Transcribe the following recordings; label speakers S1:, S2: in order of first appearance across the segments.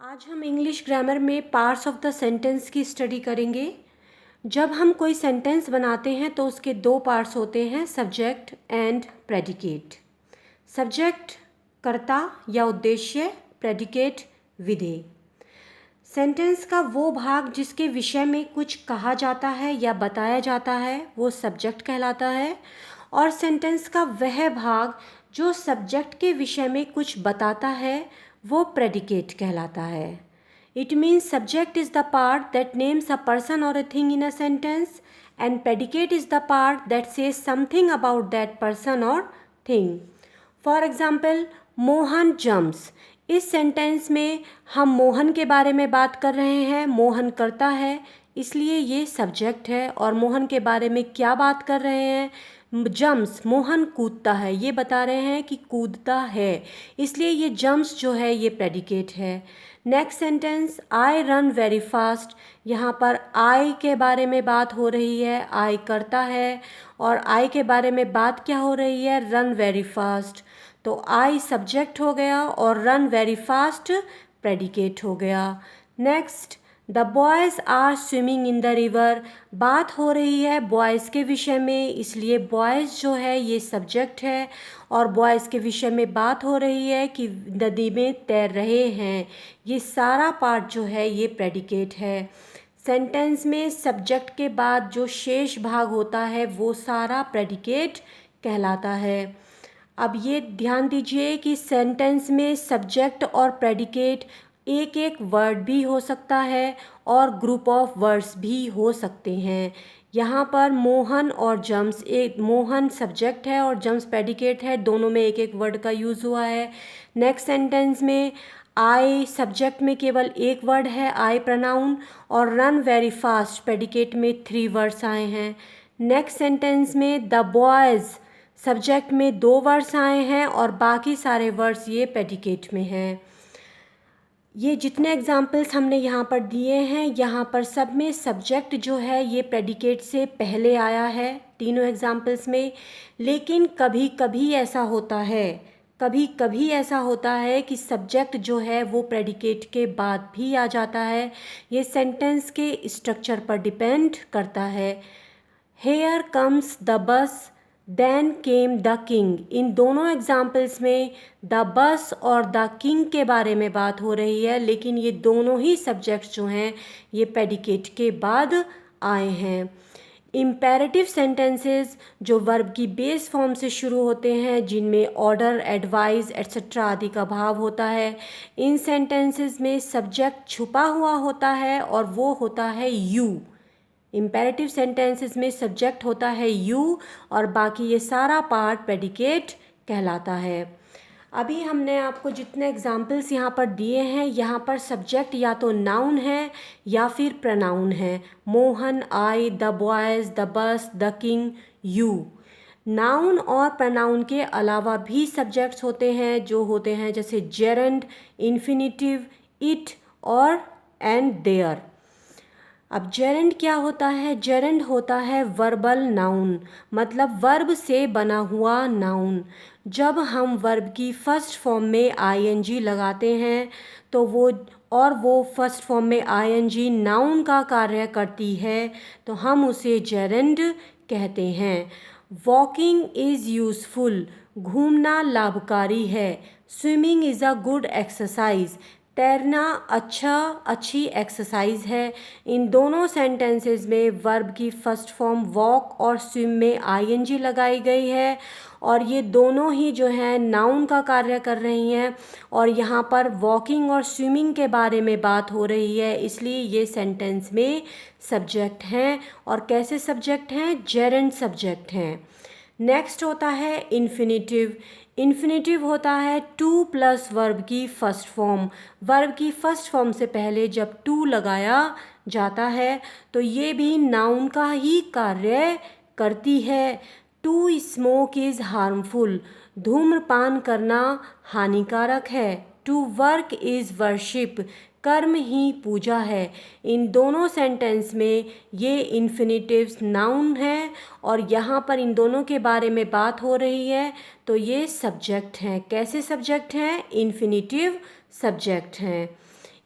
S1: आज हम English grammar में पार्ट्स ऑफ द सेंटेंस की स्टडी करेंगे। जब हम कोई सेंटेंस बनाते हैं तो उसके दो पार्ट्स होते हैं, सब्जेक्ट एंड प्रेडिकेट। सब्जेक्ट कर्ता या उद्देश्य, प्रेडिकेट विधेय। सेंटेंस का वो भाग जिसके विषय में कुछ कहा जाता है या बताया जाता है वो सब्जेक्ट कहलाता है, और सेंटेंस का वह भाग जो सब्जेक्ट के विषय में कुछ बताता है वो प्रेडिकेट कहलाता है। It means subject is the part that names a person और a thing in a sentence and predicate is the part that says something about that person और thing. For example, Mohan jumps. इस sentence में हम मोहन के बारे में बात कर रहे हैं। मोहन करता है इसलिए ये सब्जेक्ट है, और मोहन के बारे में क्या बात कर रहे हैं? जम्प्स, मोहन कूदता है, ये बता रहे हैं कि कूदता है, इसलिए ये जम्प्स जो है ये प्रेडिकेट है। Next sentence, I run very fast. यहाँ पर आई के बारे में बात हो रही है, आई करता है, और आई के बारे में बात क्या हो रही है? Run very fast. तो आई सब्जेक्ट हो गया और रन वेरी फास्ट प्रेडिकेट हो गया। Next, the boys are swimming in the river. बात हो रही है बॉयज़ के विषय में, इसलिए बॉयज़ जो है ये सब्जेक्ट है, और बॉयज़ के विषय में बात हो रही है कि नदी में तैर रहे हैं। ये सारा पार्ट जो है ये प्रेडिकेट है। सेंटेंस में सब्जेक्ट के बाद जो शेष भाग होता है वो सारा प्रेडिकेट कहलाता है। अब ये ध्यान दीजिए कि सेंटेंस में सब्जेक्ट और प्रेडिकेट एक एक वर्ड भी हो सकता है और ग्रुप ऑफ वर्ड्स भी हो सकते हैं। यहाँ पर मोहन और जम्प्स, एक मोहन सब्जेक्ट है और जम्प्स प्रेडिकेट है, दोनों में एक एक वर्ड का यूज़ हुआ है। नेक्स्ट सेंटेंस में आई सब्जेक्ट में केवल एक वर्ड है, आई प्रोनाउन, और रन वेरी फास्ट प्रेडिकेट में 3 वर्ड्स आए हैं। नेक्स्ट सेंटेंस में द बॉयज़ सब्जेक्ट में 2 वर्ड्स आए हैं और बाकी सारे वर्ड्स ये प्रेडिकेट में हैं। ये जितने एग्जाम्पल्स हमने यहाँ पर दिए हैं, यहाँ पर सब में सब्जेक्ट जो है ये प्रेडिकेट से पहले आया है तीनों एग्जाम्पल्स में। लेकिन कभी कभी ऐसा होता है, कभी कभी ऐसा होता है कि सब्जेक्ट जो है वो प्रेडिकेट के बाद भी आ जाता है। ये सेंटेंस के स्ट्रक्चर पर डिपेंड करता है। Here comes the bus, then came the king. इन दोनों एग्जाम्पल्स में द बस और द किंग के बारे में बात हो रही है, लेकिन ये दोनों ही सब्जेक्ट्स जो हैं ये प्रेडिकेट के बाद आए हैं। इम्पेरेटिव सेंटेंसेस जो वर्ब की बेस फॉर्म से शुरू होते हैं, जिनमें ऑर्डर, एडवाइस एट्सेट्रा आदि का भाव होता है, इन सेंटेंसेस में सब्जेक्ट छुपा हुआ होता है और वो होता है यू। इम्पेरेटिव सेंटेंसेस में सब्जेक्ट होता है यू और बाकी ये सारा पार्ट प्रेडिकेट कहलाता है। अभी हमने आपको जितने एग्जाम्पल्स यहाँ पर दिए हैं, यहाँ पर सब्जेक्ट या तो नाउन है या फिर प्रनाउन है। Mohan, I, the boys, the bus, the king, you. Noun और प्रनाउन के अलावा भी सब्जेक्ट्स होते हैं जो होते हैं जैसे जेरेंड, इन्फिनिटिव, इट और एंड देयर। अब जेरेंड क्या होता है? जेरेंड होता है वर्बल नाउन, मतलब वर्ब से बना हुआ नाउन। जब हम वर्ब की फर्स्ट फॉर्म में आईएनजी लगाते हैं तो वो फर्स्ट फॉर्म में आईएनजी नाउन का कार्य करती है तो हम उसे जेरेंड कहते हैं। वॉकिंग इज़ यूज़फुल, घूमना लाभकारी है। Swimming is a good exercise, तैरना अच्छी एक्सरसाइज है। इन दोनों सेंटेंसेस में वर्ब की फर्स्ट फॉर्म वॉक और स्विम में आईएनजी लगाई गई है, और ये दोनों ही जो है नाउन का कार्य कर रही हैं, और यहाँ पर वॉकिंग और स्विमिंग के बारे में बात हो रही है, इसलिए ये सेंटेंस में सब्जेक्ट हैं। और कैसे सब्जेक्ट हैं? जेरेंड सब्जेक्ट हैं। नेक्स्ट होता है इन्फिनिटिव। इन्फिनिटिव होता है टू प्लस वर्ब की फर्स्ट फॉर्म। वर्ब की फर्स्ट फॉर्म से पहले जब टू लगाया जाता है तो ये भी नाउन का ही कार्य करती है। टू स्मोक इज़ हार्मफुल, धूम्रपान करना हानिकारक है। टू वर्क इज़ वर्शिप, कर्म ही पूजा है। इन दोनों सेंटेंस में ये इन्फिनिटिव्स नाउन है और यहाँ पर इन दोनों के बारे में बात हो रही है, तो ये सब्जेक्ट हैं। कैसे सब्जेक्ट हैं? इन्फिनिटिव सब्जेक्ट हैं।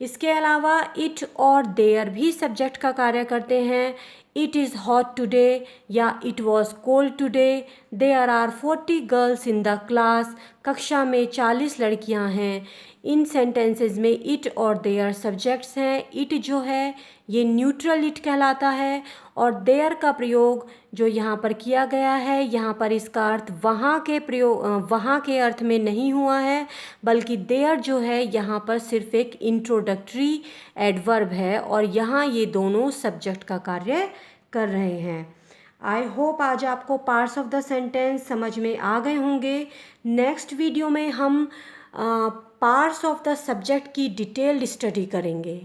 S1: इसके अलावा इट और देयर भी सब्जेक्ट का कार्य करते हैं। इट इज़ हॉट टुडे या it was cold today. There are 40 girls in the class. कक्षा में 40 लड़कियां हैं। इन सेंटेंसेस में इट और देयर सब्जेक्ट्स हैं। इट जो है ये न्यूट्रल इट कहलाता है और देयर का प्रयोग जो यहाँ पर किया गया है, यहाँ पर इसका अर्थ वहाँ के अर्थ में नहीं हुआ है, बल्कि देयर जो है यहाँ पर सिर्फ एक इंट्रोडक्टरी एडवर्ब है और यहाँ ये दोनों सब्जेक्ट का कार्य कर रहे हैं। आई होप आज आपको पार्ट्स ऑफ द सेंटेंस समझ में आ गए होंगे। नेक्स्ट वीडियो में हम पार्ट्स ऑफ द सब्जेक्ट की डिटेल्ड स्टडी करेंगे।